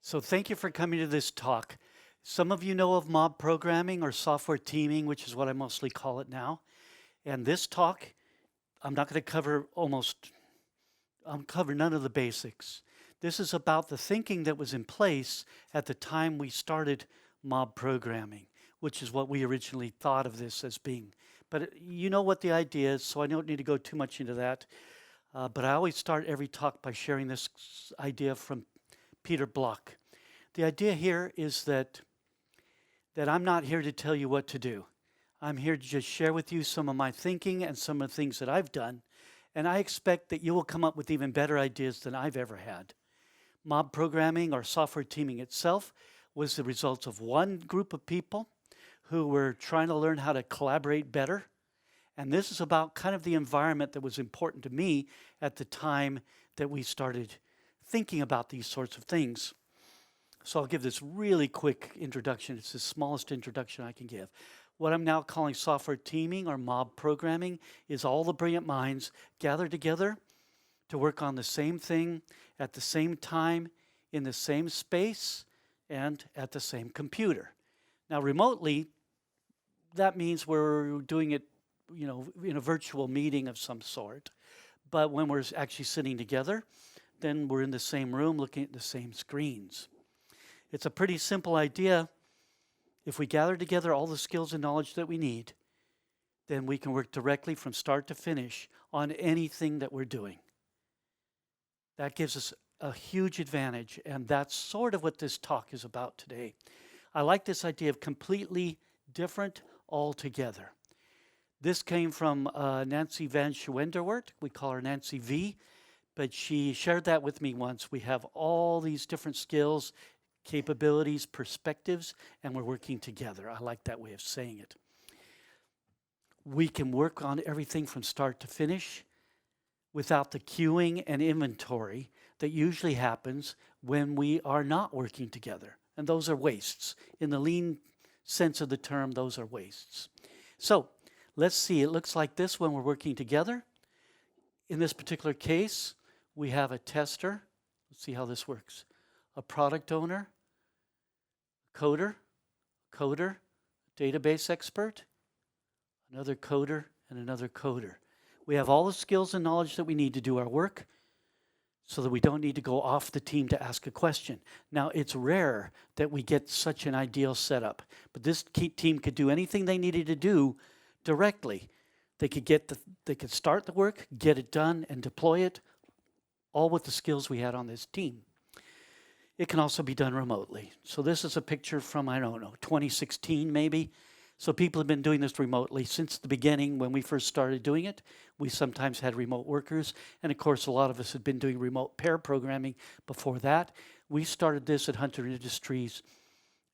So thank you for coming to this talk. Some of you know of mob programming or software teaming, which is what I mostly call it now. And this talk, I'm not going to cover none of the basics. This is about the thinking that was in place at the time we started mob programming, which is what we originally thought of this as being. But you know what the idea is, so I don't need to go too much into that. But I always start every talk by sharing this idea from Peter Block. The idea here is that I'm not here to tell you what to do. I'm here to just share with you some of my thinking and some of the things that I've done, and I expect that you will come up with even better ideas than I've ever had. Mob programming or software teaming itself was the result of one group of people who were trying to learn how to collaborate better. And this is about kind of the environment that was important to me at the time that we started thinking about these sorts of things. So I'll give this really quick introduction. It's the smallest introduction I can give. What I'm now calling software teaming or mob programming is all the brilliant minds gathered together to work on the same thing at the same time, in the same space, and at the same computer. Now remotely, that means we're doing it, in a virtual meeting of some sort. But when we're actually sitting together, then we're in the same room looking at the same screens. It's a pretty simple idea. If we gather together all the skills and knowledge that we need, then we can work directly from start to finish on anything that we're doing. That gives us a huge advantage, and that's sort of what this talk is about today. I like this idea of completely different altogether. This came from Nancy van Schwenderwert. We call her Nancy V, but she shared that with me once. We have all these different skills, capabilities, perspectives, and we're working together. I like that way of saying it. We can work on everything from start to finish without the queuing and inventory that usually happens when we are not working together. And those are wastes. In the lean sense of the term, those are wastes. So let's see. It looks like this when we're working together. In this particular case, we have a tester. Let's see how this works. A product owner, coder, database expert, another coder, and another coder. We have all the skills and knowledge that we need to do our work so that we don't need to go off the team to ask a question. Now, it's rare that we get such an ideal setup, but this team could do anything they needed to do directly. They could start the work, get it done, and deploy it, all with the skills we had on this team. It can also be done remotely. So this is a picture from, 2016 maybe. So people have been doing this remotely since the beginning. When we first started doing it, we sometimes had remote workers. And of course, a lot of us had been doing remote pair programming before that. We started this at Hunter Industries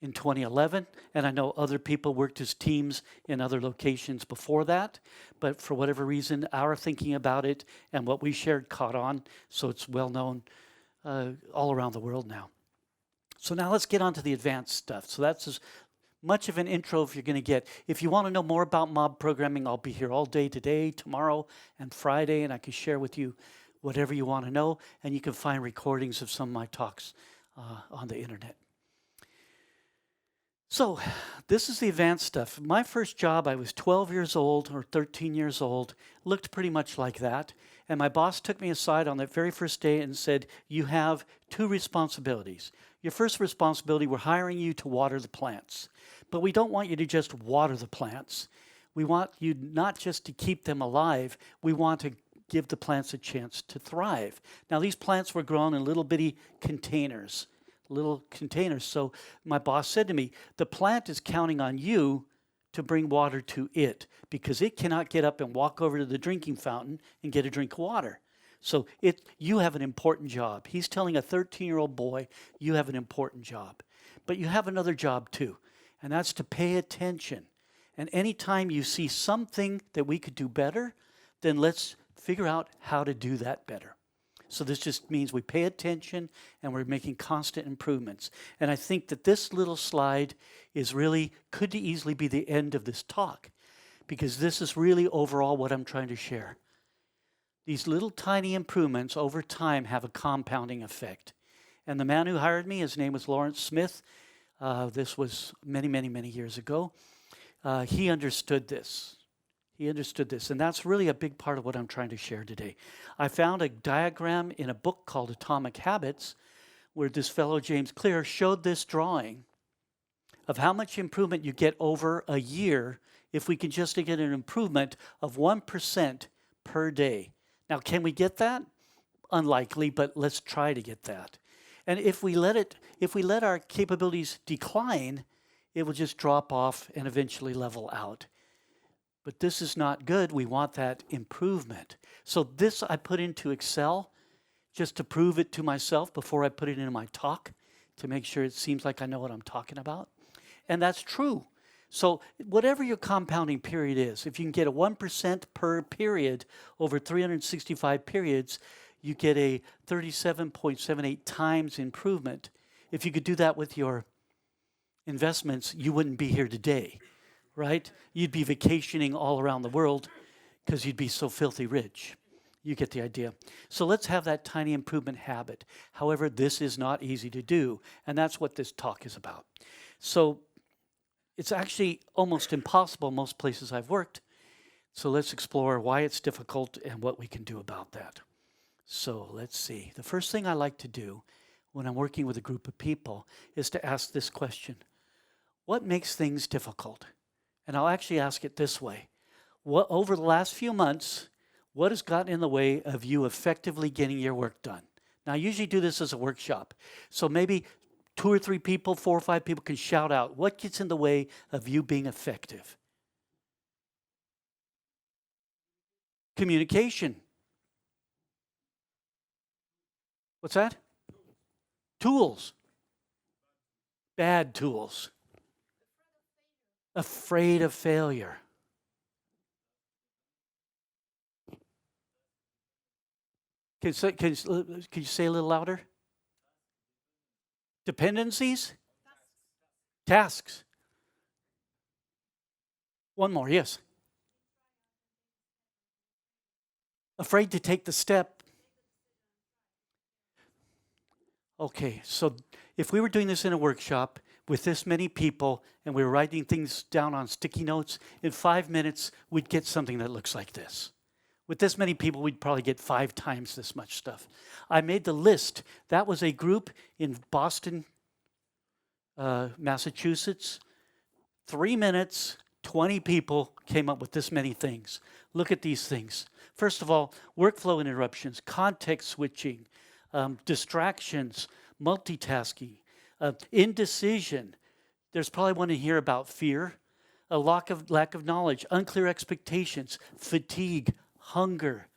in 2011. And I know other people worked as teams in other locations before that. But for whatever reason, our thinking about it and what we shared caught on. So it's well known all around the world now. So now let's get on to the advanced stuff. So that's as much of an intro as you're going to get. If you want to know more about mob programming, I'll be here all day today, tomorrow, and Friday, and I can share with you whatever you want to know, and you can find recordings of some of my talks on the internet. So this is the advanced stuff. My first job, I was 12 years old or 13 years old, looked pretty much like that. And my boss took me aside on that very first day and said, you have two responsibilities. Your first responsibility, we're hiring you to water the plants. But we don't want you to just water the plants. We want you not just to keep them alive, we want to give the plants a chance to thrive. Now these plants were grown in little bitty containers. So my boss said to me, the plant is counting on you to bring water to it because it cannot get up and walk over to the drinking fountain and get a drink of water. So you have an important job. He's telling a 13-year-old boy, you have an important job. But you have another job too, and that's to pay attention. And anytime you see something that we could do better, then let's figure out how to do that better. So this just means we pay attention and we're making constant improvements. And I think that this little slide could easily be the end of this talk, because this is really overall what I'm trying to share. These little tiny improvements over time have a compounding effect. And the man who hired me, his name was Lawrence Smith. This was many, many, many years ago. He understood this. He understood this. And that's really a big part of what I'm trying to share today. I found a diagram in a book called Atomic Habits where this fellow, James Clear, showed this drawing of how much improvement you get over a year if we can just get an improvement of 1% per day. Now, can we get that? Unlikely, but let's try to get that. And if we let our capabilities decline, it will just drop off and eventually level out. But this is not good. We want that improvement. So this I put into Excel just to prove it to myself before I put it into my talk, to make sure it seems like I know what I'm talking about. And that's true. So whatever your compounding period is, if you can get a 1% per period over 365 periods, you get a 37.78 times improvement. If you could do that with your investments, you wouldn't be here today, right? You'd be vacationing all around the world because you'd be so filthy rich. You get the idea. So let's have that tiny improvement habit. However, this is not easy to do, and that's what this talk is about. So it's actually almost impossible in most places I've worked. So let's explore why it's difficult and what we can do about that. So let's see. The first thing I like to do when I'm working with a group of people is to ask this question. What makes things difficult? And I'll actually ask it this way. What, over the last few months, what has gotten in the way of you effectively getting your work done? Now, I usually do this as a workshop. So maybe 2 or 3 people, 4 or 5 people can shout out, what gets in the way of you being effective? Communication. What's that? Tools. Bad tools. Afraid of failure. Can you say a little louder? Dependencies? Tasks. One more, yes. Afraid to take the step. Okay, so if we were doing this in a workshop with this many people and we were writing things down on sticky notes, in 5 minutes, we'd get something that looks like this. With this many people, we'd probably get 5 times this much stuff. I made the list. That was a group in Boston, Massachusetts. 3 minutes, 20 people came up with this many things. Look at these things. First of all, workflow interruptions, context switching, distractions, multitasking, indecision. There's probably one in here about fear, a lack of knowledge, unclear expectations, fatigue, hunger,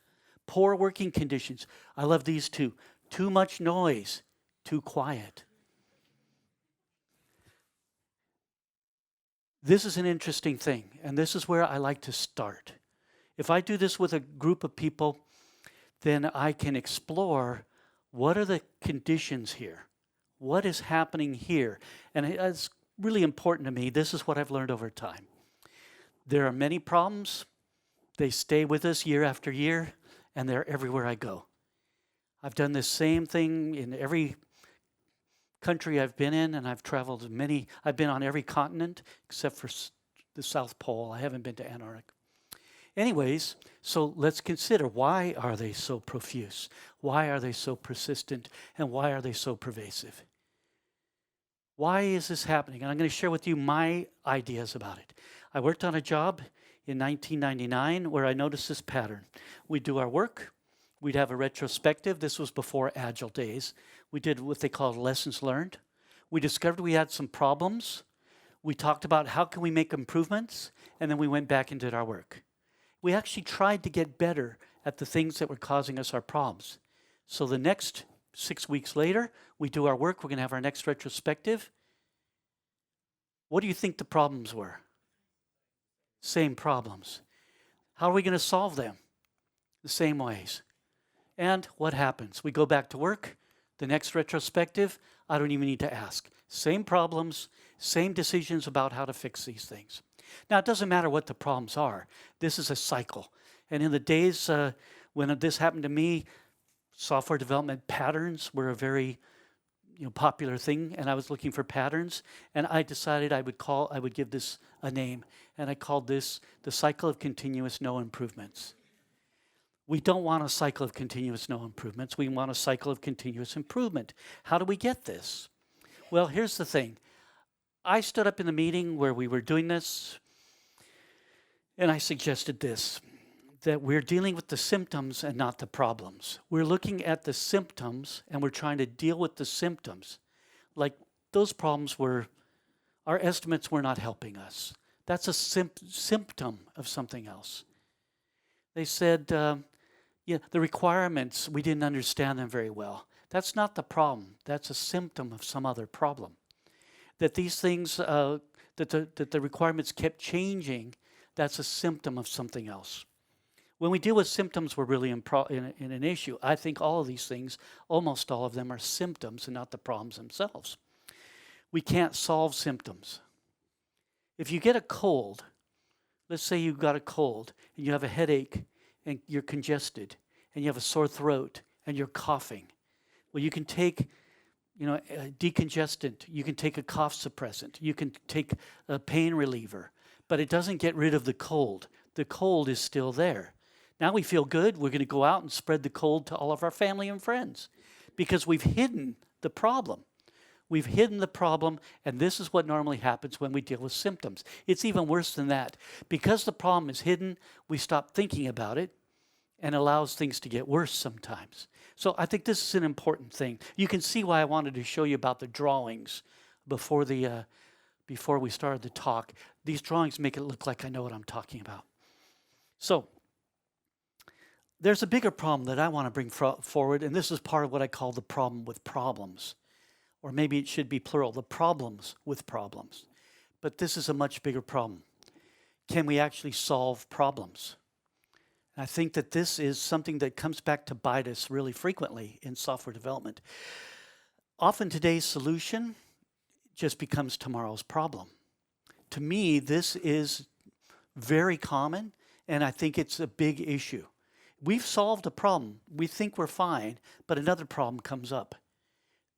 poor working conditions. I love these two. Too much noise, too quiet. This is an interesting thing, and this is where I like to start. If I do this with a group of people, then I can explore what are the conditions here? What is happening here? And it's really important to me. This is what I've learned over time. There are many problems. They stay with us year after year, and they're everywhere I go. I've done this same thing in every country I've been in, and I've traveled many. I've been on every continent except for the South Pole. I haven't been to Antarctica. Anyways, so let's consider, why are they so profuse? Why are they so persistent? And why are they so pervasive? Why is this happening? And I'm going to share with you my ideas about it. I worked on a job in 1999 where I noticed this pattern. We'd do our work. We'd have a retrospective. This was before Agile days. We did what they called lessons learned. We discovered we had some problems. We talked about how can we make improvements, and then we went back and did our work. We actually tried to get better at the things that were causing us our problems. So the next 6 weeks later, we do our work. We're going to have our next retrospective. What do you think the problems were? Same problems. How are we going to solve them? The same ways. And what happens? We go back to work. The next retrospective, I don't even need to ask. Same problems, same decisions about how to fix these things. Now, it doesn't matter what the problems are. This is a cycle. And in the days when this happened to me, software development patterns were a very popular thing, and I was looking for patterns, and I decided I would give this a name, and I called this the cycle of continuous no improvements. We don't want a cycle of continuous no improvements. We want a cycle of continuous improvement. How do we get this? Well, here's the thing. I stood up in the meeting where we were doing this, and I suggested this, that we're dealing with the symptoms and not the problems. We're looking at the symptoms and we're trying to deal with the symptoms. Like those problems our estimates were not helping us. That's a symptom of something else. They said, the requirements, we didn't understand them very well. That's not the problem. That's a symptom of some other problem. That these things, that the requirements kept changing, that's a symptom of something else. When we deal with symptoms, we're really in an issue. I think all of these things, almost all of them, are symptoms and not the problems themselves. We can't solve symptoms. If you get a cold, let's say you've got a cold and you have a headache and you're congested and you have a sore throat and you're coughing. Well, you can take a decongestant, you can take a cough suppressant, you can take a pain reliever, but it doesn't get rid of the cold. The cold is still there. Now we feel good. We're going to go out and spread the cold to all of our family and friends because we've hidden the problem. We've hidden the problem, and this is what normally happens when we deal with symptoms. It's even worse than that. Because the problem is hidden, we stop thinking about it and allows things to get worse sometimes. So I think this is an important thing. You can see why I wanted to show you about the drawings before we started the talk. These drawings make it look like I know what I'm talking about. So there's a bigger problem that I want to bring forward, and this is part of what I call the problem with problems. Or maybe it should be plural, the problems with problems. But this is a much bigger problem. Can we actually solve problems? And I think that this is something that comes back to bite us really frequently in software development. Often today's solution just becomes tomorrow's problem. To me, this is very common, and I think it's a big issue. We've solved a problem. We think we're fine, but another problem comes up.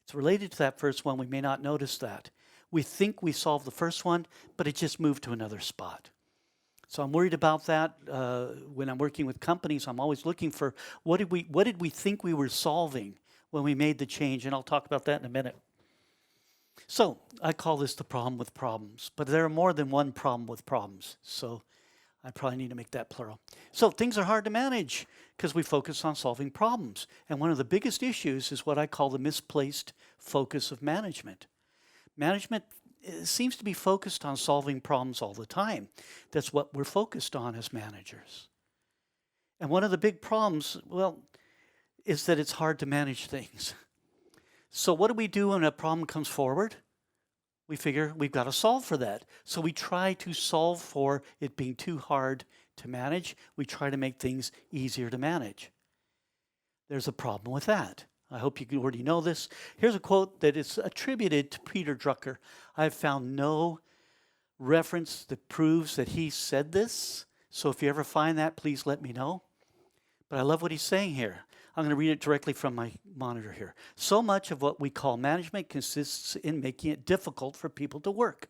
It's related to that first one. We may not notice that. We think we solved the first one, but it just moved to another spot. So I'm worried about that. When I'm working with companies, I'm always looking for what did we think we were solving when we made the change, and I'll talk about that in a minute. So I call this the problem with problems, but there are more than one problem with problems. So I probably need to make that plural. So things are hard to manage because we focus on solving problems. And one of the biggest issues is what I call the misplaced focus of management. Management seems to be focused on solving problems all the time. That's what we're focused on as managers. And one of the big problems, is that it's hard to manage things. So what do we do when a problem comes forward? We figure we've got to solve for that. So we try to solve for it being too hard to manage. We try to make things easier to manage. There's a problem with that. I hope you already know this. Here's a quote that is attributed to Peter Drucker. I've found no reference that proves that he said this. So if you ever find that, please let me know. But I love what he's saying here. I'm going to read it directly from my monitor here. So much of what we call management consists in making it difficult for people to work.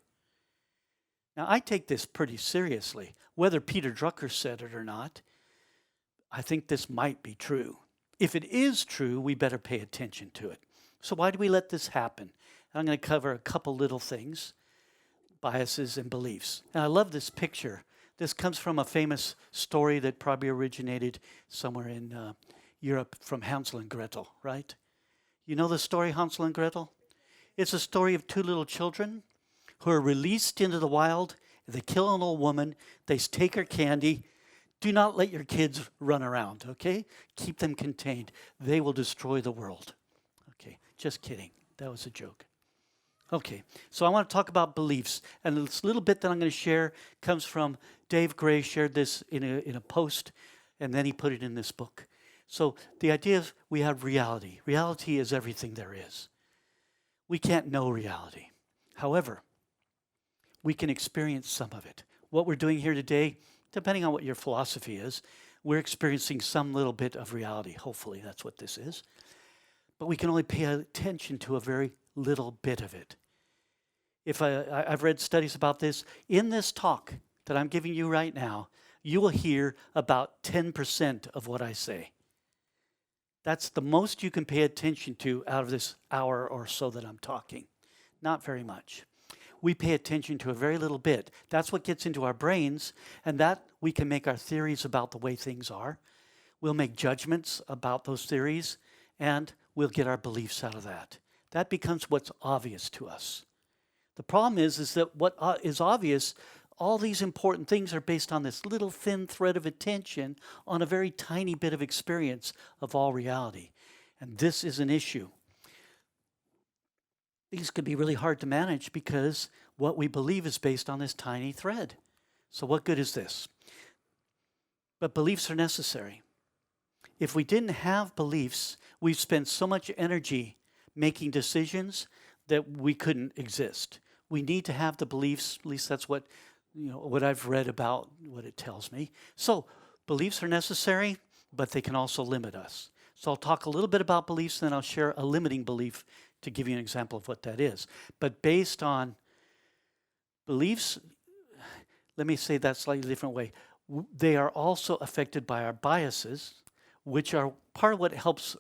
Now, I take this pretty seriously. Whether Peter Drucker said it or not, I think this might be true. If it is true, we better pay attention to it. So why do we let this happen? I'm going to cover a couple little things, biases and beliefs. And I love this picture. This comes from a famous story that probably originated somewhere in Europe from Hansel and Gretel, right? You know the story Hansel and Gretel? It's a story of two little children who are released into the wild. They kill an old woman. They take her candy. Do not let your kids run around, okay? Keep them contained. They will destroy the world. Okay, just kidding. That was a joke. Okay, so I want to talk about beliefs. And this little bit that I'm going to share comes from Dave Gray, shared this in a post, and then he put it in this book. So the idea is we have reality. Reality is everything there is. We can't know reality. However, we can experience some of it. What we're doing here today, depending on what your philosophy is, we're experiencing some little bit of reality. Hopefully that's what this is. But we can only pay attention to a very little bit of it. I've read studies about this. In this talk that I'm giving you right now, you will hear about 10% of what I say. That's the most you can pay attention to out of this hour or so that I'm talking. Not very much. We pay attention to a very little bit. That's what gets into our brains, and that we can make our theories about the way things are. We'll make judgments about those theories, and we'll get our beliefs out of that. That becomes what's obvious to us. The problem is that what is obvious, all these important things are based on this little thin thread of attention on a very tiny bit of experience of all reality. And this is an issue. These could be really hard to manage because what we believe is based on this tiny thread. So what good is this? But beliefs are necessary. If we didn't have beliefs, we've spent so much energy making decisions that we couldn't exist. We need to have the beliefs, at least that's what I've read about, what it tells me. So beliefs are necessary, but they can also limit us. So I'll talk a little bit about beliefs, then I'll share a limiting belief to give you an example of what that is. But based on beliefs, let me say that slightly different way. They are also affected by our biases, which are part of what helps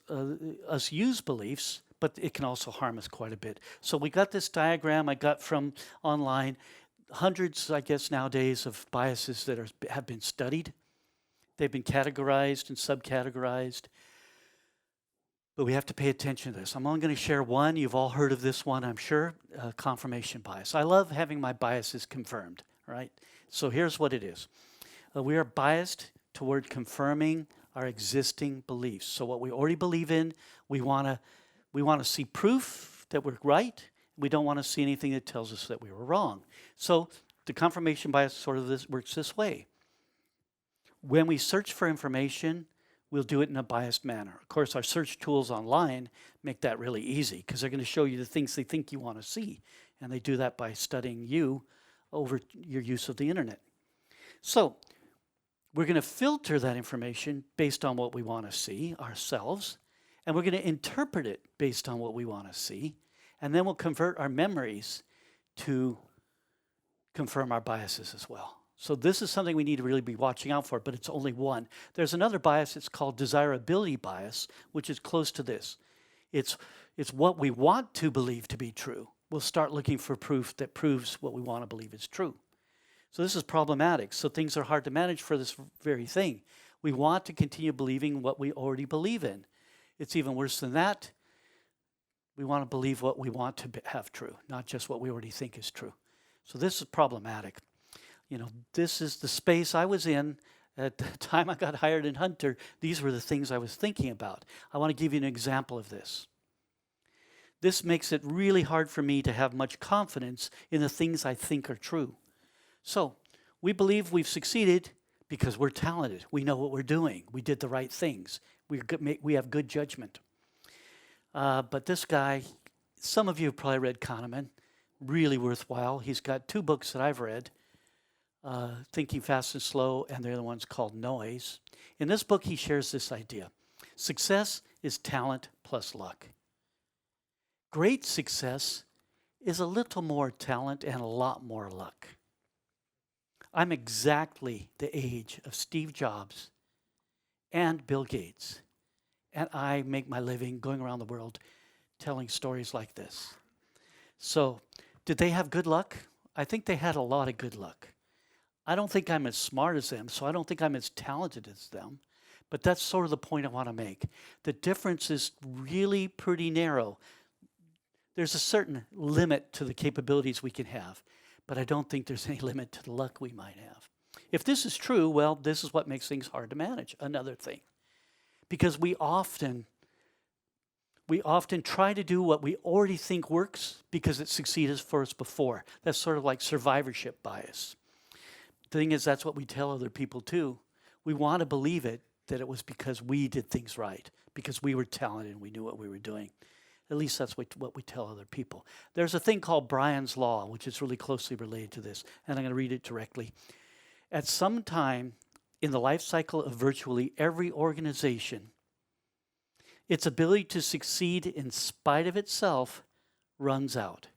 us use beliefs, but it can also harm us quite a bit. So we got this diagram I got from online, hundreds, I guess, nowadays of biases that have been studied. They've been categorized and subcategorized. But we have to pay attention to this. I'm only going to share one. You've all heard of this one, I'm sure, confirmation bias. I love having my biases confirmed, right? So here's what it is. We are biased toward confirming our existing beliefs. So what we already believe in, we want to see proof that we're right. We don't want to see anything that tells us that we were wrong. So the confirmation bias sort of works this way. When we search for information, we'll do it in a biased manner. Of course, our search tools online make that really easy because they're going to show you the things they think you want to see. And they do that by studying you over your use of the internet. So we're going to filter that information based on what we want to see ourselves. And we're going to interpret it based on what we want to see. And then we'll convert our memories to confirm our biases as well. So this is something we need to really be watching out for, but it's only one. There's another bias, it's called desirability bias, which is close to this. It's what we want to believe to be true. We'll start looking for proof that proves what we want to believe is true. So this is problematic. So things are hard to manage for this very thing. We want to continue believing what we already believe in. It's even worse than that. We want to believe what we want to have true, not just what we already think is true. So this is problematic. This is the space I was in at the time I got hired in Hunter. These were the things I was thinking about. I want to give you an example of this. This makes it really hard for me to have much confidence in the things I think are true. So we believe we've succeeded because we're talented. We know what we're doing. We did the right things. We have good judgment. But this guy, some of you have probably read Kahneman, really worthwhile. He's got 2 books that I've read. Thinking Fast and Slow, and the other one's called Noise. In this book, he shares this idea. Success is talent plus luck. Great success is a little more talent and a lot more luck. I'm exactly the age of Steve Jobs and Bill Gates, and I make my living going around the world telling stories like this. So, did they have good luck? I think they had a lot of good luck. I don't think I'm as smart as them, so I don't think I'm as talented as them. But that's sort of the point I want to make. The difference is really pretty narrow. There's a certain limit to the capabilities we can have, but I don't think there's any limit to the luck we might have. If this is true, well, this is what makes things hard to manage, another thing. Because we often try to do what we already think works because it succeeded for us before. That's sort of like survivorship bias. The thing is, that's what we tell other people too. We want to believe it, that it was because we did things right, because we were talented and we knew what we were doing. At least that's what we tell other people. There's a thing called Bryan's Law, which is really closely related to this, and I'm going to read it directly. At some time in the life cycle of virtually every organization, its ability to succeed in spite of itself runs out.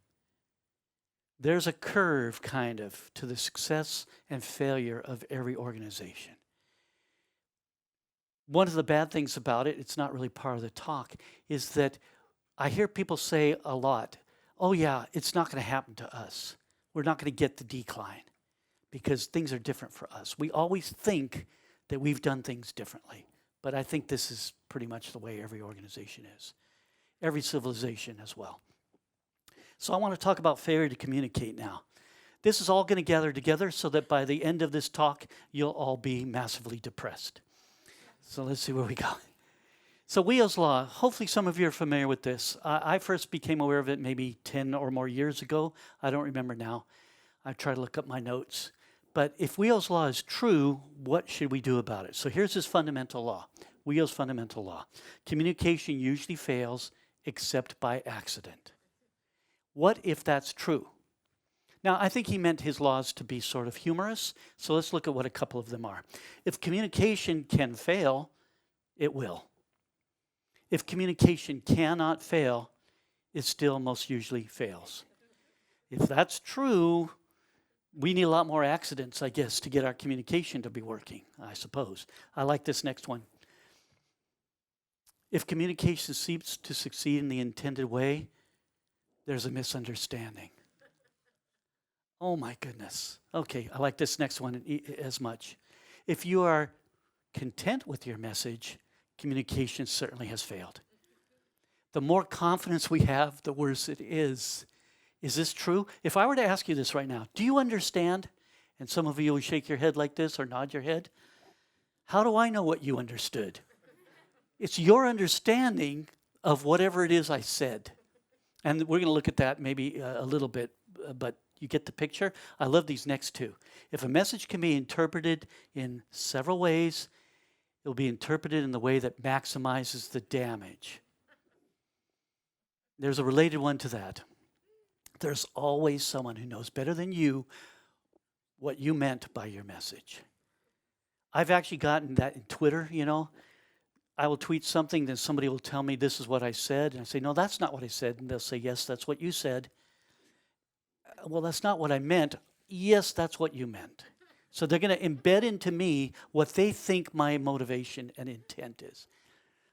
There's a curve, kind of, to the success and failure of every organization. One of the bad things about it, it's not really part of the talk, is that I hear people say a lot, oh yeah, it's not going to happen to us. We're not going to get the decline because things are different for us. We always think that we've done things differently, but I think this is pretty much the way every organization is, every civilization as well. So I want to talk about failure to communicate now. This is all going to gather together so that by the end of this talk, you'll all be massively depressed. So let's see where we go. So Wheel's Law, hopefully some of you are familiar with this. I first became aware of it maybe 10 or more years ago. I don't remember now. I try to look up my notes. But if Wheel's Law is true, what should we do about it? So here's his fundamental law, Wheel's fundamental law. Communication usually fails except by accident. What if that's true? Now, I think he meant his laws to be sort of humorous, so let's look at what a couple of them are. If communication can fail, it will. If communication cannot fail, it still most usually fails. If that's true, we need a lot more accidents, I guess, to get our communication to be working, I suppose. I like this next one. If communication seems to succeed in the intended way, there's a misunderstanding. Oh my goodness. Okay, I like this next one as much. If you are content with your message, communication certainly has failed. The more confidence we have, the worse it is. Is this true? If I were to ask you this right now, do you understand? And some of you will shake your head like this or nod your head. How do I know what you understood? It's your understanding of whatever it is I said. And we're going to look at that maybe a little bit, but you get the picture? I love these next two. If a message can be interpreted in several ways, it will be interpreted in the way that maximizes the damage. There's a related one to that. There's always someone who knows better than you what you meant by your message. I've actually gotten that in Twitter, you know. I will tweet something, then somebody will tell me this is what I said, and I say, no, that's not what I said. And they'll say, yes, that's what you said. Well, that's not what I meant. Yes, that's what you meant. So they're going to embed into me what they think my motivation and intent is.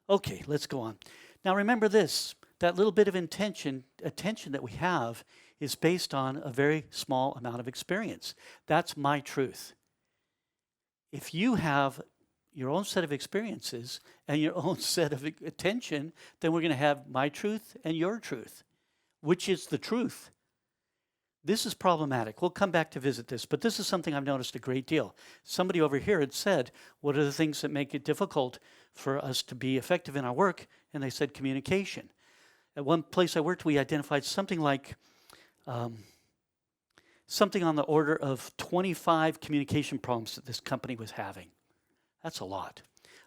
Okay, let's go on. Now remember this, that little bit of attention that we have is based on a very small amount of experience. That's my truth. If you have your own set of experiences and your own set of attention, then we're going to have my truth and your truth. Which is the truth? This is problematic. We'll come back to visit this, but this is something I've noticed a great deal. Somebody over here had said, what are the things that make it difficult for us to be effective in our work? And they said communication. At one place I worked, we identified something like something on the order of 25 communication problems that this company was having. That's a lot.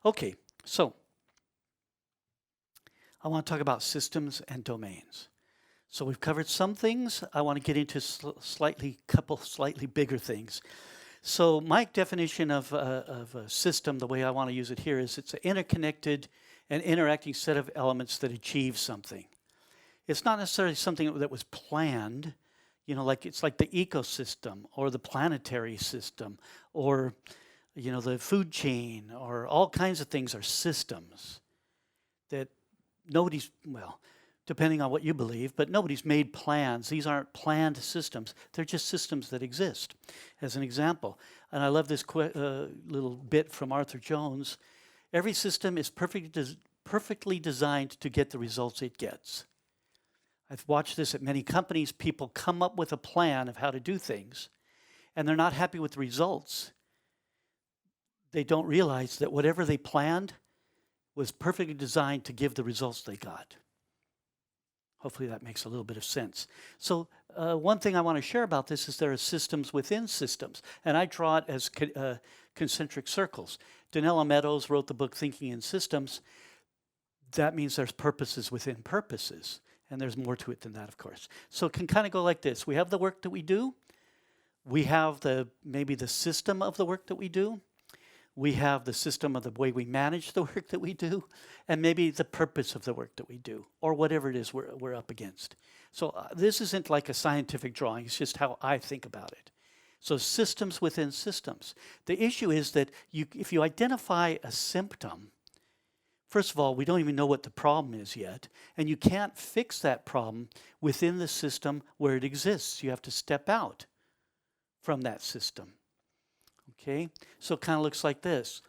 Okay, so I want to talk about systems and domains. So we've covered some things. I want to get into couple slightly bigger things. So my definition of a system, the way I want to use it here, is it's an interconnected and interacting set of elements that achieve something. It's not necessarily something that was planned, you know, like it's like the ecosystem or the planetary system or, you know, the food chain or all kinds of things are systems that nobody's, well, depending on what you believe, but nobody's made plans. These aren't planned systems. They're just systems that exist, as an example. And I love this little bit from Arthur Jones. Every system is perfectly designed to get the results it gets. I've watched this at many companies. People come up with a plan of how to do things, and they're not happy with the results. They don't realize that whatever they planned was perfectly designed to give the results they got. Hopefully that makes a little bit of sense. So one thing I want to share about this is there are systems within systems, and I draw it as concentric circles. Donella Meadows wrote the book Thinking in Systems. That means there's purposes within purposes, and there's more to it than that, of course. So it can kind of go like this. We have the work that we do. We have maybe the system of the work that we do. We have the system of the way we manage the work that we do, and maybe the purpose of the work that we do, or whatever it is we're up against. So this isn't like a scientific drawing, it's just how I think about it. So systems within systems. The issue is that if you identify a symptom, first of all, we don't even know what the problem is yet, and you can't fix that problem within the system where it exists. You have to step out from that system. Okay? So it kind of looks like this.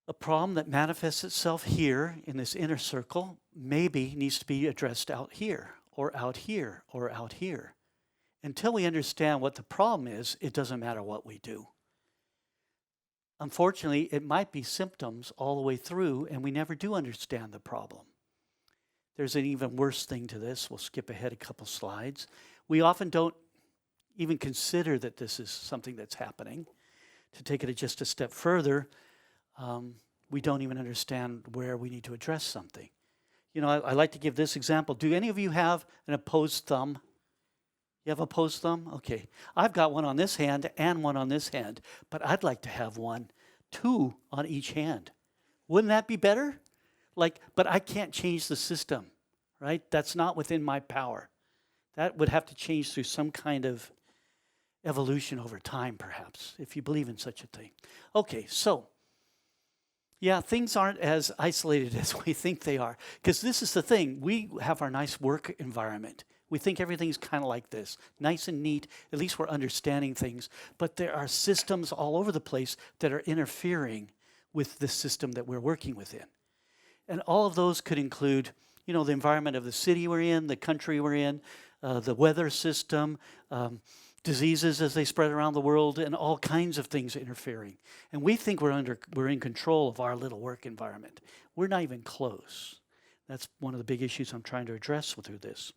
A problem that manifests itself here in this inner circle maybe needs to be addressed out here, or out here, or out here. Until we understand what the problem is, it doesn't matter what we do. Unfortunately, it might be symptoms all the way through, and we never do understand the problem. There's an even worse thing to this. We'll skip ahead a couple slides. We often don't even consider that this is something that's happening. To take it just a step further, we don't even understand where we need to address something. You know, I like to give this example. Do any of you have an opposed thumb? You have opposed thumb? Okay. I've got one on this hand and one on this hand, but I'd like to have two on each hand. Wouldn't that be better? But I can't change the system, right? That's not within my power. That would have to change through some kind of evolution over time, perhaps, if you believe in such a thing. Okay, so, yeah, things aren't as isolated as we think they are. Because this is the thing. We have our nice work environment. We think everything's kind of like this, nice and neat. At least we're understanding things. But there are systems all over the place that are interfering with the system that we're working within. And all of those could include, you know, the environment of the city we're in, the country we're in, the weather system, diseases as they spread around the world, and all kinds of things interfering. And we think we're in control of our little work environment. We're not even close. That's one of the big issues I'm trying to address through this.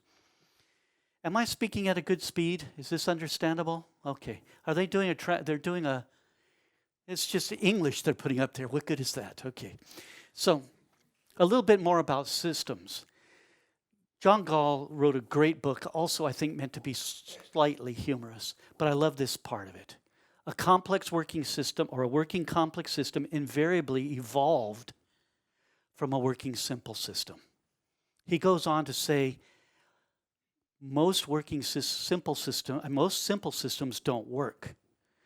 Am I speaking at a good speed? Is this understandable? Okay. Are they doing it's just English they're putting up there. What good is that? Okay. So, a little bit more about systems. John Gall wrote a great book, also I think meant to be slightly humorous, but I love this part of it. A complex working system, or a working complex system, invariably evolved from a working simple system. He goes on to say, most simple systems don't work.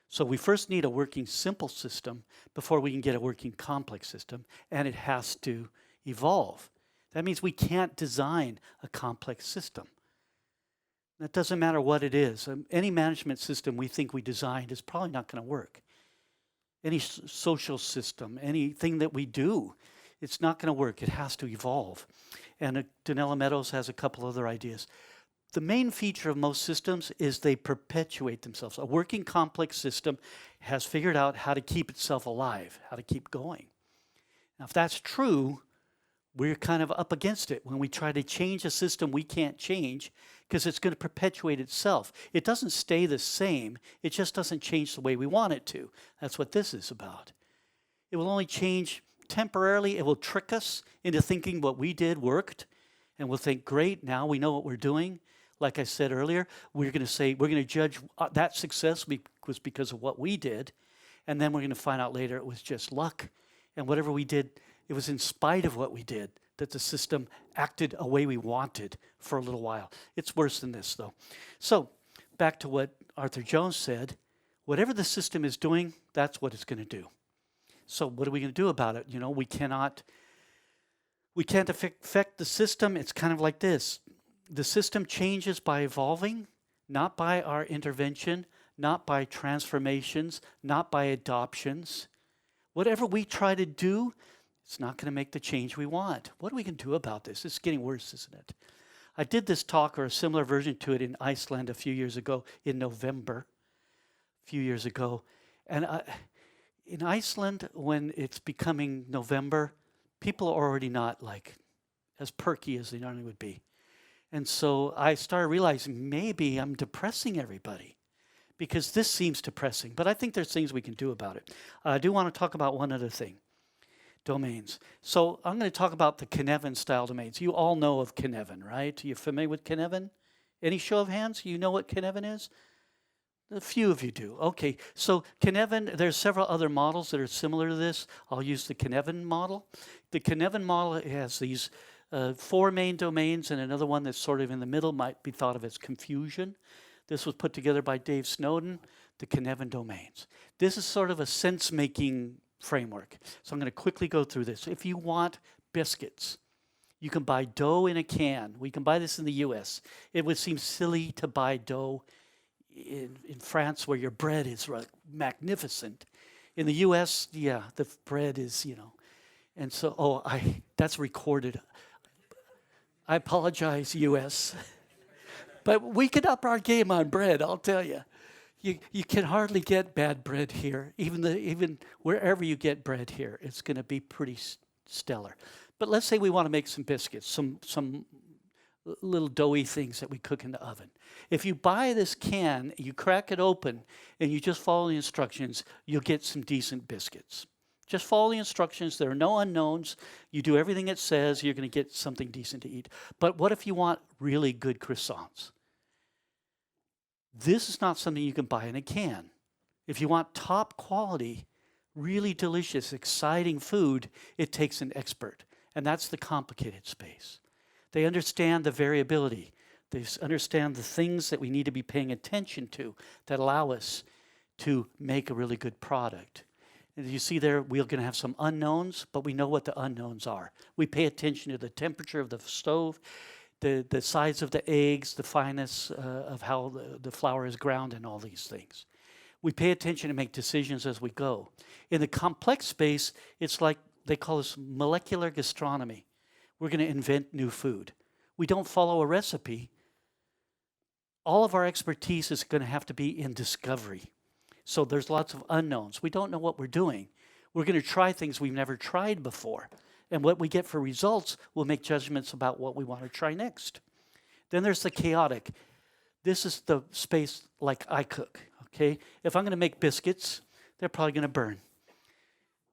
So we first need a working simple system before we can get a working complex system, and it has to evolve. That means we can't design a complex system. That doesn't matter what it is. Any management system we think we designed is probably not going to work. Any social system, anything that we do, it's not going to work. It has to evolve. And Donella Meadows has a couple other ideas. The main feature of most systems is they perpetuate themselves. A working complex system has figured out how to keep itself alive, how to keep going. Now, if that's true, we're kind of up against it when we try to change a system we can't change because it's going to perpetuate itself. It doesn't stay the same. It just doesn't change the way we want it to. That's what this is about. It will only change temporarily. It will trick us into thinking what we did worked, and we'll think, great, now we know what we're doing. Like I said earlier, we're going to judge that success was because of what we did, and then we're going to find out later it was just luck. And whatever we did, it was in spite of what we did that the system acted a way we wanted for a little while. It's worse than this, though. So, back to what Arthur Jones said, whatever the system is doing, that's what it's going to do. So what are we going to do about it? You know, we can't affect the system. It's kind of like this. The system changes by evolving, not by our intervention, not by transformations, not by adoptions. Whatever we try to do, it's not going to make the change we want. What are we going to do about this? It's getting worse, isn't it? I did this talk or a similar version to it in Iceland a few years ago, in November, a few years ago. And in Iceland, when it's becoming November, people are already not like as perky as they normally would be. And so I started realizing maybe I'm depressing everybody because this seems depressing. But I think there's things we can do about it. I do want to talk about one other thing, domains. So I'm going to talk about the Cynefin style domains. You all know of Cynefin, right? Are you familiar with Cynefin? Any show of hands? You know what Cynefin is? A few of you do. Okay, so Kinevin, there's several other models that are similar to this. I'll use the Kinevin model. The Kinevin model has these 4 main domains, and another one that's sort of in the middle might be thought of as confusion. This was put together by Dave Snowden, the Kinevin domains. This is sort of a sense-making framework. So I'm going to quickly go through this. If you want biscuits, you can buy dough in a can. We can buy this in the US. It would seem silly to buy dough in France, where your bread is magnificent. In the US, yeah, the bread is, and so, that's recorded. I apologize, US. But we could up our game on bread, I'll tell you. You can hardly get bad bread here. Even wherever you get bread here, it's going to be pretty stellar. But let's say we want to make some biscuits, some little doughy things that we cook in the oven. If you buy this can, you crack it open, and you just follow the instructions, you'll get some decent biscuits. Just follow the instructions. There are no unknowns. You do everything it says, you're going to get something decent to eat. But what if you want really good croissants? This is not something you can buy in a can. If you want top quality, really delicious, exciting food, it takes an expert. And that's the complicated space. They understand the variability. They understand the things that we need to be paying attention to that allow us to make a really good product. And you see there, we're going to have some unknowns, but we know what the unknowns are. We pay attention to the temperature of the stove, the size of the eggs, the fineness of how the flour is ground, and all these things. We pay attention and make decisions as we go. In the complex space, it's like they call this molecular gastronomy. We're going to invent new food. We don't follow a recipe. All of our expertise is going to have to be in discovery. So there's lots of unknowns. We don't know what we're doing. We're going to try things we've never tried before. And what we get for results will make judgments about what we want to try next. Then there's the chaotic. This is the space like I cook, okay? If I'm going to make biscuits, they're probably going to burn.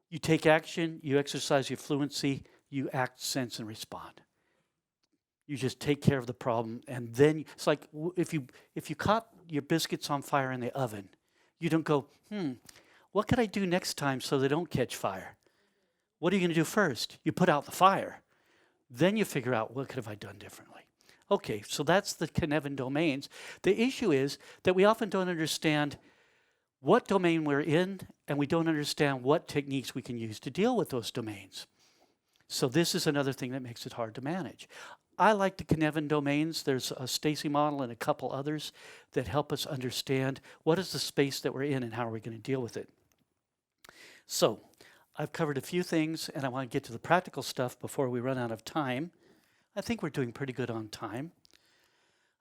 You take action, you exercise your fluency, you act, sense, and respond. You just take care of the problem, and then it's like if you caught your biscuits on fire in the oven, you don't go, what could I do next time so they don't catch fire? What are you going to do first? You put out the fire. Then you figure out, what could have I done differently? Okay, so that's the Kinevin domains. The issue is that we often don't understand what domain we're in, and we don't understand what techniques we can use to deal with those domains. So this is another thing that makes it hard to manage. I like the Kinevin domains. There's a Stacy model and a couple others that help us understand what is the space that we're in and how are we going to deal with it. So I've covered a few things, and I want to get to the practical stuff before we run out of time. I think we're doing pretty good on time.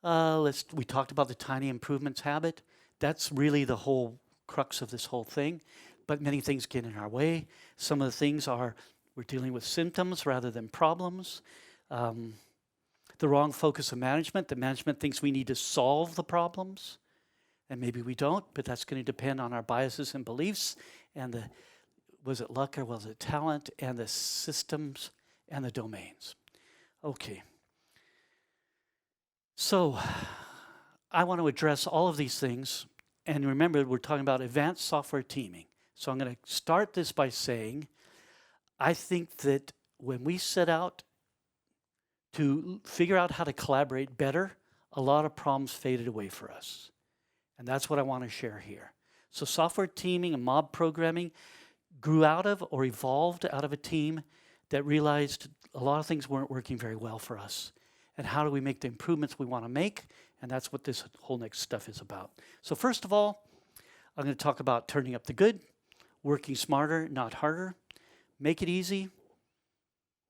We talked about the tiny improvements habit. That's really the whole crux of this whole thing, but many things get in our way. Some of the things are we're dealing with symptoms rather than problems. The wrong focus of management. The management thinks we need to solve the problems, and maybe we don't, but that's going to depend on our biases and beliefs, and was it luck or was it talent, and the systems and the domains. Okay. So I want to address all of these things, and remember, we're talking about advanced software teaming. So I'm going to start this by saying, I think that when we set out to figure out how to collaborate better, a lot of problems faded away for us. And that's what I want to share here. So software teaming and mob programming grew out of or evolved out of a team that realized a lot of things weren't working very well for us. And how do we make the improvements we want to make? And that's what this whole next stuff is about. So first of all, I'm going to talk about turning up the good, working smarter, not harder, make it easy,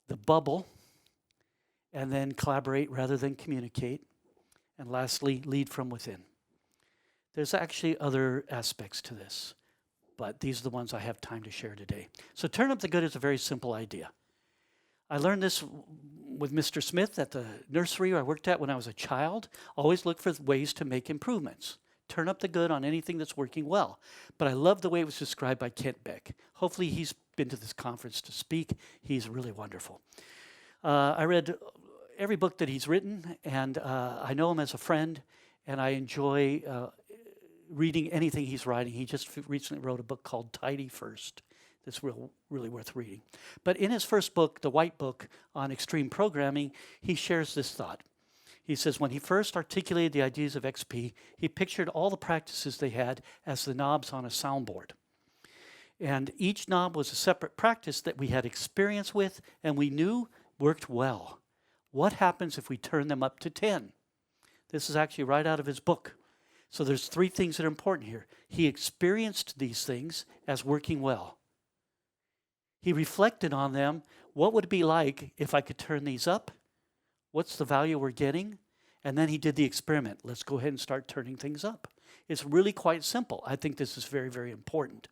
the bubble, and then collaborate rather than communicate. And lastly, lead from within. There's actually other aspects to this, but these are the ones I have time to share today. So turn up the good is a very simple idea. I learned this with Mr. Smith at the nursery I worked at when I was a child. Always look for ways to make improvements. Turn up the good on anything that's working well. But I love the way it was described by Kent Beck. Hopefully he's been to this conference to speak. He's really wonderful. I read every book that he's written, and I know him as a friend, and I enjoy reading anything he's writing. He just recently wrote a book called Tidy First. That's really worth reading. But in his first book, the White Book on Extreme Programming, he shares this thought. He says, when he first articulated the ideas of XP, he pictured all the practices they had as the knobs on a soundboard. And each knob was a separate practice that we had experience with and we knew worked well. What happens if we turn them up to 10? This is actually right out of his book. So there's 3 things that are important here. He experienced these things as working well. He reflected on them. What would it be like if I could turn these up? What's the value we're getting? And then he did the experiment. Let's go ahead and start turning things up. It's really quite simple. I think this is very, very important.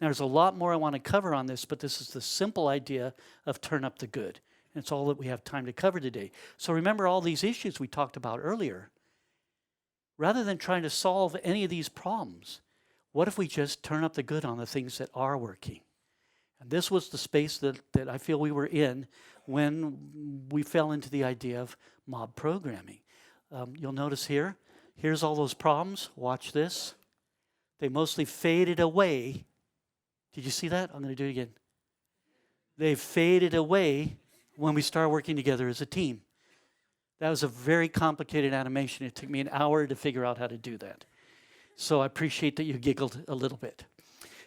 Now, there's a lot more I want to cover on this, but this is the simple idea of turn up the good. And it's all that we have time to cover today. So remember all these issues we talked about earlier. Rather than trying to solve any of these problems, what if we just turn up the good on the things that are working? And this was the space that I feel we were in when we fell into the idea of mob programming. You'll notice here's all those problems. Watch this. They mostly faded away. Did you see that? I'm going to do it again. They faded away when we started working together as a team. That was a very complicated animation. It took me an hour to figure out how to do that. So I appreciate that you giggled a little bit.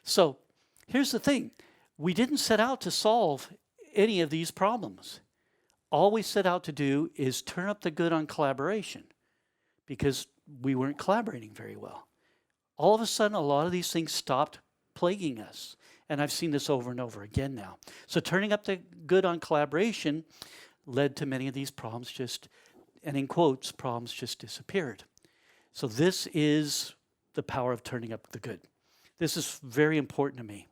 So here's the thing. We didn't set out to solve any of these problems. All we set out to do is turn up the good on collaboration because we weren't collaborating very well. All of a sudden, a lot of these things stopped plaguing us. And I've seen this over and over again now. So turning up the good on collaboration led to many of these problems just, and in quotes, problems just disappeared. So this is the power of turning up the good. This is very important to me.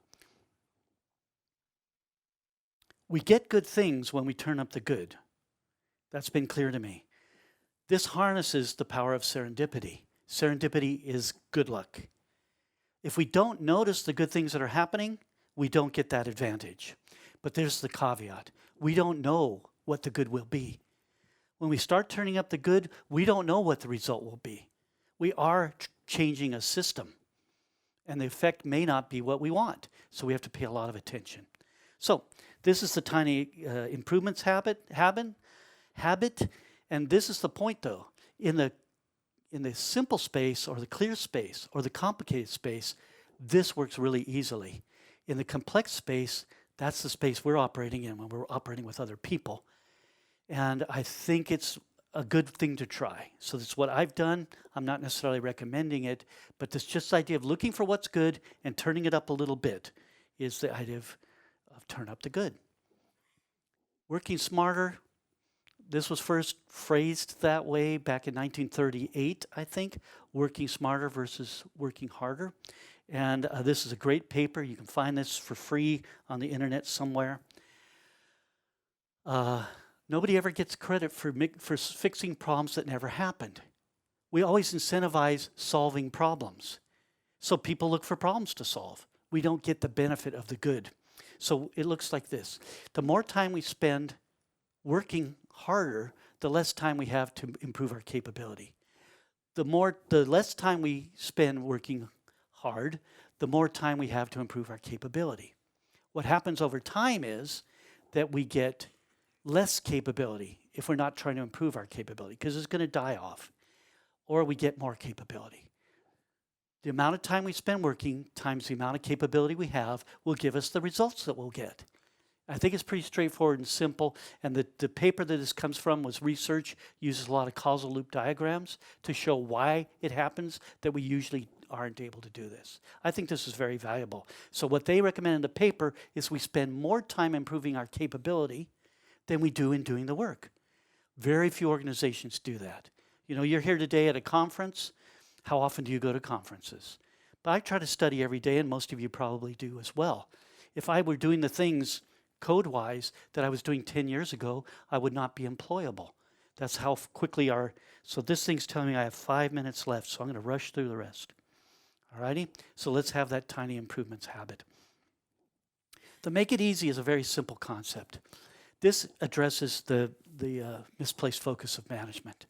We get good things when we turn up the good. That's been clear to me. This harnesses the power of serendipity. Serendipity is good luck. If we don't notice the good things that are happening, we don't get that advantage. But there's the caveat. We don't know what the good will be. When we start turning up the good, we don't know what the result will be. We are changing a system, and the effect may not be what we want. So we have to pay a lot of attention. So this is the tiny improvements habit, and this is the point though. In the simple space or the clear space or the complicated space, this works really easily. In the complex space, that's the space we're operating in when we're operating with other people. And I think it's a good thing to try. So that's what I've done. I'm not necessarily recommending it, but this just the idea of looking for what's good and turning it up a little bit is the idea of turn up the good. Working smarter. This was first phrased that way back in 1938, I think, working smarter versus working harder. And this is a great paper. You can find this for free on the internet somewhere. Nobody ever gets credit for fixing problems that never happened. We always incentivize solving problems. So people look for problems to solve. We don't get the benefit of the good. So it looks like this. The more time we spend working harder, the less time we have to improve our capability. The less time we spend working hard, the more time we have to improve our capability. What happens over time is that we get less capability if we're not trying to improve our capability, because it's going to die off, or we get more capability. The amount of time we spend working times the amount of capability we have will give us the results that we'll get. I think it's pretty straightforward and simple, and the paper that this comes from was research, uses a lot of causal loop diagrams to show why it happens that we usually aren't able to do this. I think this is very valuable. So what they recommend in the paper is we spend more time improving our capability than we do in doing the work. Very few organizations do that. You know, you're here today at a conference. How often do you go to conferences? But I try to study every day, and most of you probably do as well. If I were doing the things code-wise that I was doing 10 years ago, I would not be employable. That's how quickly so this thing's telling me I have 5 minutes left, so I'm going to rush through the rest. All righty? So let's have that tiny improvements habit. The make it easy is a very simple concept. This addresses the misplaced focus of management.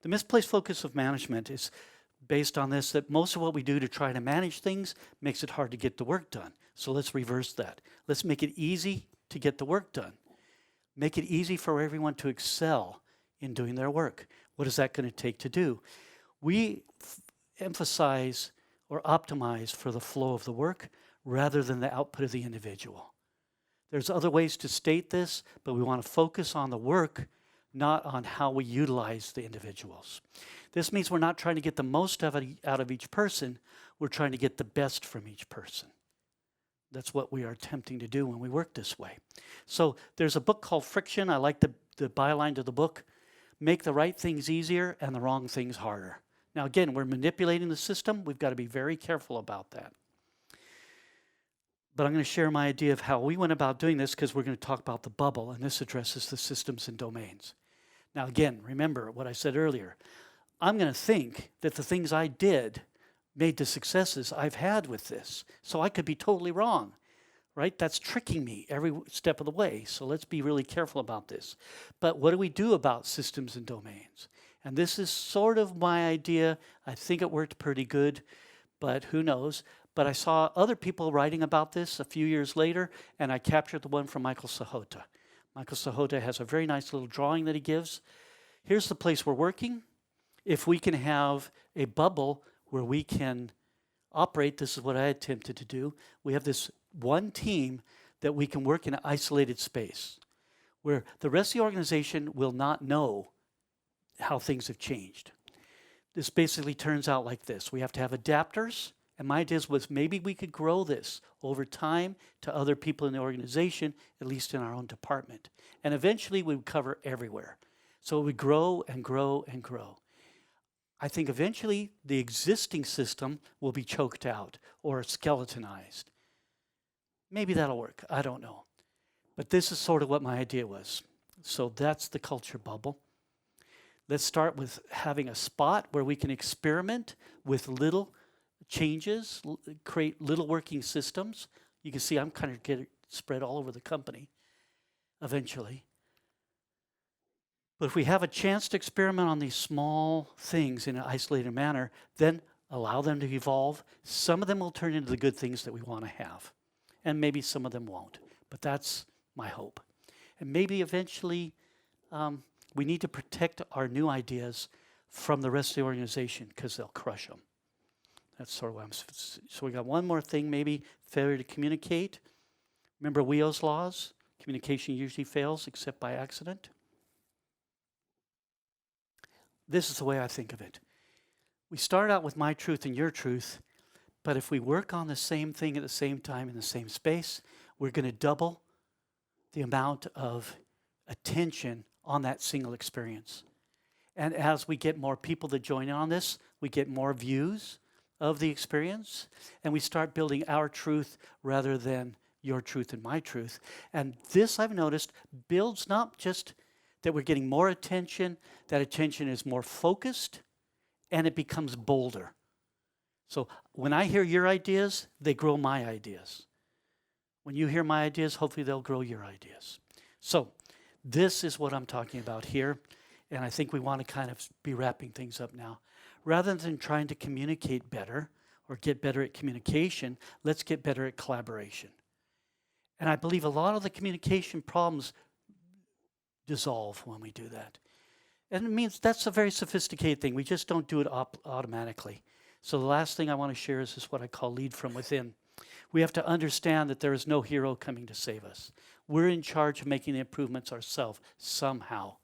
The misplaced focus of management is based on this that most of what we do to try to manage things makes it hard to get the work done. So let's reverse that. Let's make it easy to get the work done. Make it easy for everyone to excel in doing their work. What is that going to take to do? We emphasize or optimize for the flow of the work rather than the output of the individual. There's other ways to state this, but we want to focus on the work, not on how we utilize the individuals. This means we're not trying to get the most out of each person, we're trying to get the best from each person. That's what we are attempting to do when we work this way. So there's a book called Friction. I like the byline to the book. Make the right things easier and the wrong things harder. Now again, we're manipulating the system. We've got to be very careful about that. But I'm going to share my idea of how we went about doing this because we're going to talk about the bubble, and this addresses the systems and domains. Now again, remember what I said earlier. I'm going to think that the things I did made the successes I've had with this. So I could be totally wrong, right? That's tricking me every step of the way. So let's be really careful about this. But what do we do about systems and domains? And this is sort of my idea. I think it worked pretty good, but who knows? But I saw other people writing about this a few years later, and I captured the one from Michael Sahota. Michael Sahota has a very nice little drawing that he gives. Here's the place we're working. If we can have a bubble where we can operate, this is what I attempted to do. We have this one team that we can work in an isolated space where the rest of the organization will not know how things have changed. This basically turns out like this. We have to have adapters, and my idea was maybe we could grow this over time to other people in the organization, at least in our own department. And eventually we would cover everywhere. So it would grow and grow and grow. I think eventually the existing system will be choked out or skeletonized. Maybe that'll work. I don't know. But this is sort of what my idea was. So that's the culture bubble. Let's start with having a spot where we can experiment with little changes, create little working systems. You can see I'm kind of getting spread all over the company eventually. But if we have a chance to experiment on these small things in an isolated manner, then allow them to evolve. Some of them will turn into the good things that we want to have. And maybe some of them won't. But that's my hope. And maybe eventually we need to protect our new ideas from the rest of the organization because they'll crush them. That's sort of what I'm... So we got one more thing, maybe failure to communicate. Remember Weo's laws? Communication usually fails except by accident. This is the way I think of it. We start out with my truth and your truth, but if we work on the same thing at the same time in the same space, we're going to double the amount of attention on that single experience. And as we get more people that join in on this, we get more views of the experience, and we start building our truth rather than your truth and my truth. And this, I've noticed, builds not just that we're getting more attention, that attention is more focused, and it becomes bolder. So when I hear your ideas, they grow my ideas. When you hear my ideas, hopefully they'll grow your ideas. So this is what I'm talking about here, and I think we want to kind of be wrapping things up now. Rather than trying to communicate better or get better at communication, let's get better at collaboration. And I believe a lot of the communication problems dissolve when we do that. And it means that's a very sophisticated thing. We just don't do it automatically. So the last thing I want to share is what I call lead from within. We have to understand that there is no hero coming to save us. We're in charge of making the improvements ourselves somehow.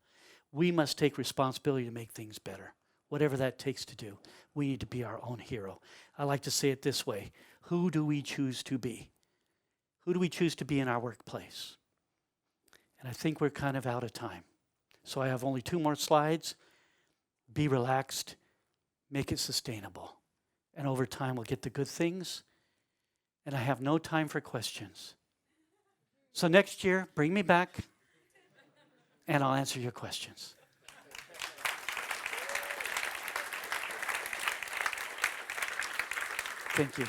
We must take responsibility to make things better. Whatever that takes to do, we need to be our own hero. I like to say it this way. Who do we choose to be? Who do we choose to be in our workplace? And I think we're kind of out of time. So I have only 2 more slides. Be relaxed. Make it sustainable. And over time, we'll get the good things. And I have no time for questions. So next year, bring me back, and I'll answer your questions. Thank you.